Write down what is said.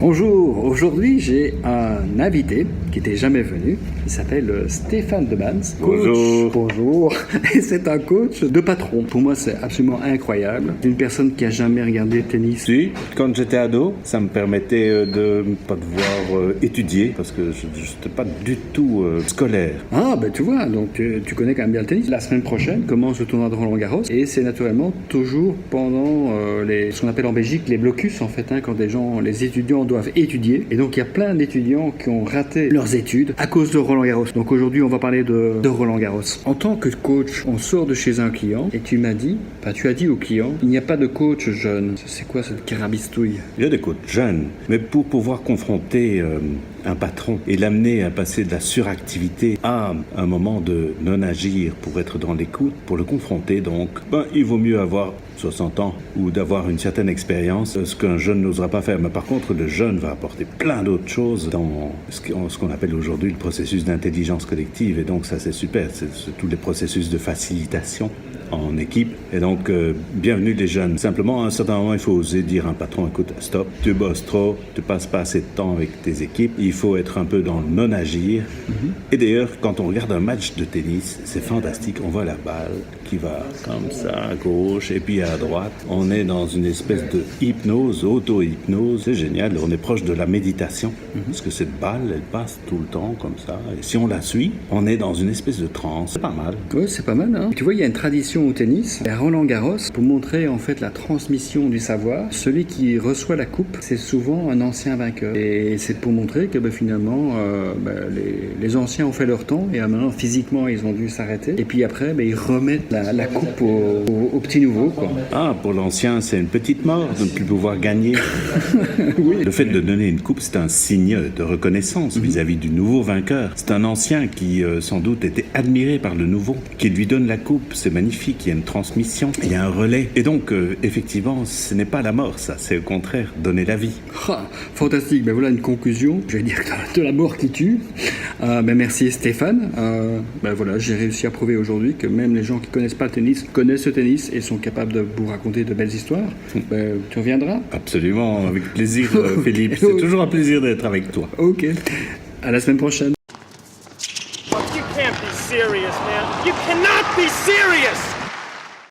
Bonjour, aujourd'hui j'ai un invité qui n'était jamais venu. Il s'appelle Stéphane Demans. Bonjour. Bonjour. Et c'est un coach de patron. Pour moi, c'est absolument incroyable. Une personne qui a jamais regardé le tennis. Si, quand j'étais ado, ça me permettait de ne pas devoir étudier parce que je n'étais pas du tout scolaire. Ah, ben tu vois, donc tu connais quand même bien le tennis. La semaine prochaine commence le tournoi de Roland-Garros et c'est naturellement toujours pendant ce qu'on appelle en Belgique les blocus en fait, quand les étudiants doivent étudier. Et donc il y a plein d'étudiants qui ont raté leurs études à cause de Roland-Garros. Donc aujourd'hui on va parler de Roland-Garros. En tant que coach, on sort de chez un client et tu as dit au client, il n'y a pas de coach jeune. C'est quoi cette carabistouille? Il y a des coachs jeunes, mais pour pouvoir confronter un patron et l'amener à passer de la suractivité à un moment de non-agir pour être dans l'écoute, pour le confronter donc, il vaut mieux avoir 60 ans ou d'avoir une certaine expérience, ce qu'un jeune n'osera pas faire. Mais par contre, le jeune va apporter plein d'autres choses dans ce qu'on appelle aujourd'hui le processus d'intelligence collective. Et donc ça, c'est super. C'est tous les processus de facilitation en équipe. Et donc, bienvenue les jeunes. Simplement, à un certain moment, il faut oser dire à un patron, écoute, stop, tu bosses trop, tu passes pas assez de temps avec tes équipes. Il faut être un peu dans le non-agir. Et d'ailleurs, quand on regarde un match de tennis, c'est fantastique. On voit la balle qui va comme ça à gauche et puis à droite. On est dans une espèce de hypnose, auto-hypnose. C'est génial. On est proche de la méditation. Parce que cette balle, elle passe tout le temps comme ça. Et si on la suit, on est dans une espèce de transe. C'est pas mal. Oui, c'est pas mal. Tu vois, il y a une tradition au tennis, à Roland-Garros, pour montrer en fait la transmission du savoir. Celui qui reçoit la coupe, c'est souvent un ancien vainqueur. Et c'est pour montrer que finalement, les anciens ont fait leur temps et maintenant, physiquement, ils ont dû s'arrêter. Et puis après, ils remettent la coupe au petit nouveau, quoi. Ah, pour l'ancien, c'est une petite mort de ne plus pouvoir gagner. Oui. Le fait de donner une coupe, c'est un signe de reconnaissance vis-à-vis du nouveau vainqueur. C'est un ancien qui, sans doute, était admiré par le nouveau, qui lui donne la coupe. C'est magnifique, il y a une transmission, il y a un relais. Et donc, effectivement, ce n'est pas la mort, ça. C'est au contraire, donner la vie. Ah, fantastique. Voilà une conclusion. Je vais dire de la mort qui tue. Merci Stéphane. Voilà, j'ai réussi à prouver aujourd'hui que même les gens qui connaissent pas le tennis connaissent le tennis et sont capables de vous raconter de belles histoires. Tu reviendras? Absolument, avec plaisir, Philippe. C'est toujours un plaisir d'être avec toi. Ok. À la semaine prochaine. You can't be serious, man. You cannot be serious!